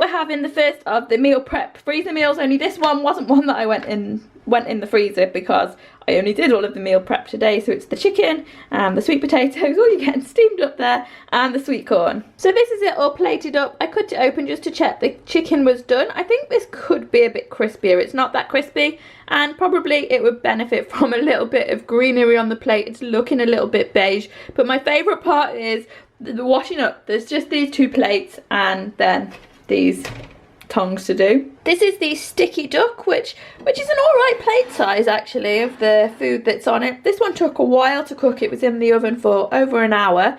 we're having the first of the meal prep freezer meals, only this one wasn't one that I went in the freezer because I only did all of the meal prep today. So it's the chicken and the sweet potatoes, all you're getting steamed up there, and the sweet corn. So this is it all plated up. I cut it open just to check the chicken was done. I think this could be a bit crispier. It's not that crispy, and probably it would benefit from a little bit of greenery on the plate. It's looking a little bit beige, but my favourite part is the washing up. There's just these two plates and then these tongs to do. This is the sticky duck, which is an alright plate size actually of the food that's on it. This one took a while to cook. It was in the oven for over an hour,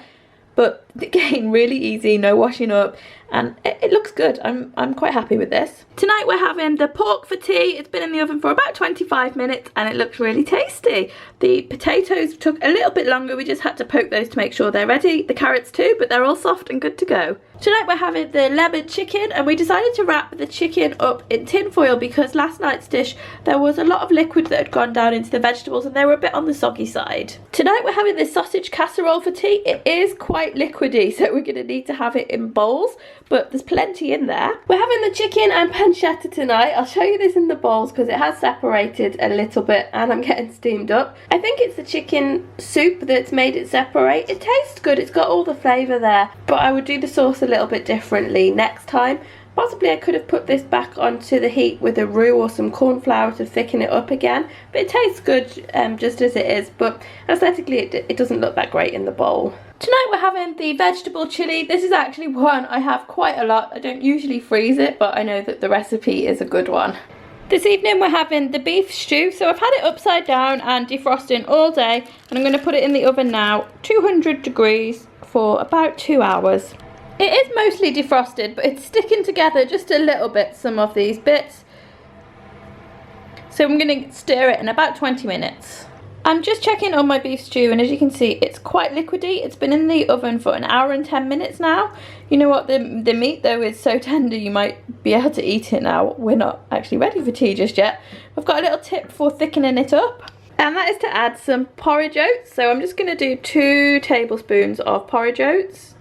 but again, really easy, no washing up, and it looks good. I'm quite happy with this. Tonight we're having the pork for tea. It's been in the oven for about 25 minutes and it looks really tasty. The potatoes took a little bit longer. We just had to poke those to make sure they're ready. The carrots too, but they're all soft and good to go. Tonight we're having the lemon chicken, and we decided to wrap the chicken up in tin foil because last night's dish there was a lot of liquid that had gone down into the vegetables and they were a bit on the soggy side. Tonight we're having this sausage casserole for tea. It is quite liquidy, so we're going to need to have it in bowls, but there's plenty in there. We're having the chicken and pancetta tonight. I'll show you this in the bowls because it has separated a little bit and I'm getting steamed up. I think it's the chicken soup that's made it separate. It tastes good, it's got all the flavour there, but I would do the sauce a little bit differently next time. Possibly I could have put this back onto the heat with a roux or some corn flour to thicken it up again, but it tastes good just as it is, but aesthetically it doesn't look that great in the bowl. Tonight we're having the vegetable chilli. This is actually one I have quite a lot. I don't usually freeze it, but I know that the recipe is a good one. This evening we're having the beef stew. So I've had it upside down and defrosting all day, and I'm going to put it in the oven now, 200 degrees for about 2 hours. It is mostly defrosted, but it's sticking together just a little bit, some of these bits. So I'm going to stir it in about 20 minutes. I'm just checking on my beef stew, and as you can see, it's quite liquidy. It's been in the oven for an hour and 10 minutes now. You know what, the meat though is so tender you might be able to eat it now. We're not actually ready for tea just yet. I've got a little tip for thickening it up, and that is to add some porridge oats. So I'm just going to do 2 tablespoons of porridge oats.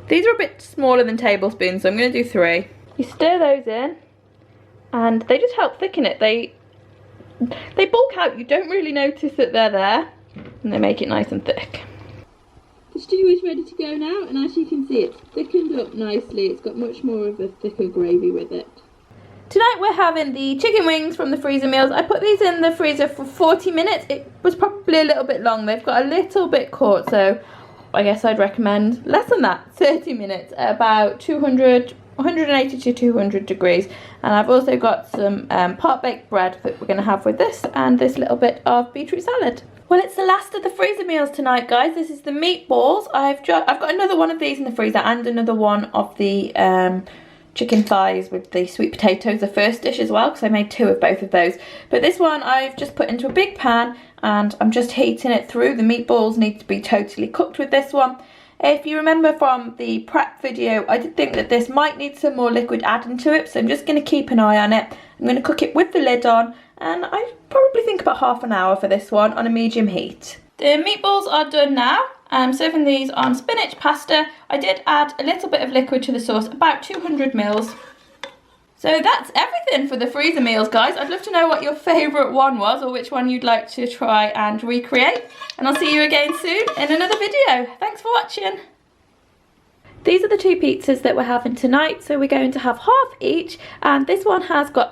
These are a bit smaller than tablespoons, so I'm going to do 3. You stir those in, and they just help thicken it. They bulk out, you don't really notice that they're there, and they make it nice and thick. The stew is ready to go now, and as you can see, it's thickened up nicely. It's got much more of a thicker gravy with it. Tonight we're having the chicken wings from the freezer meals. I put these in the freezer for 40 minutes. It was probably a little bit long. They've got a little bit caught, so I guess I'd recommend less than that, 30 minutes, about 180 to 200 degrees. And I've also got some part baked bread that we're going to have with this, and this little bit of beetroot salad. Well, it's the last of the freezer meals tonight, guys. This is the meatballs. I've got another one of these in the freezer and another one of the chicken thighs with the sweet potatoes, the first dish as well, because I made 2 of both of those. But this one I've just put into a big pan and I'm just heating it through. The meatballs need to be totally cooked with this one. If you remember from the prep video, I did think that this might need some more liquid added to it, so I'm just going to keep an eye on it. I'm going to cook it with the lid on, and I probably think about half an hour for this one on a medium heat. The meatballs are done now. I'm serving these on spinach pasta. I did add a little bit of liquid to the sauce, about 200 mils. So that's everything for the freezer meals, guys. I'd love to know what your favourite one was, or which one you'd like to try and recreate. And I'll see you again soon in another video. Thanks for watching. These are the 2 pizzas that we're having tonight. So we're going to have half each, and this one has got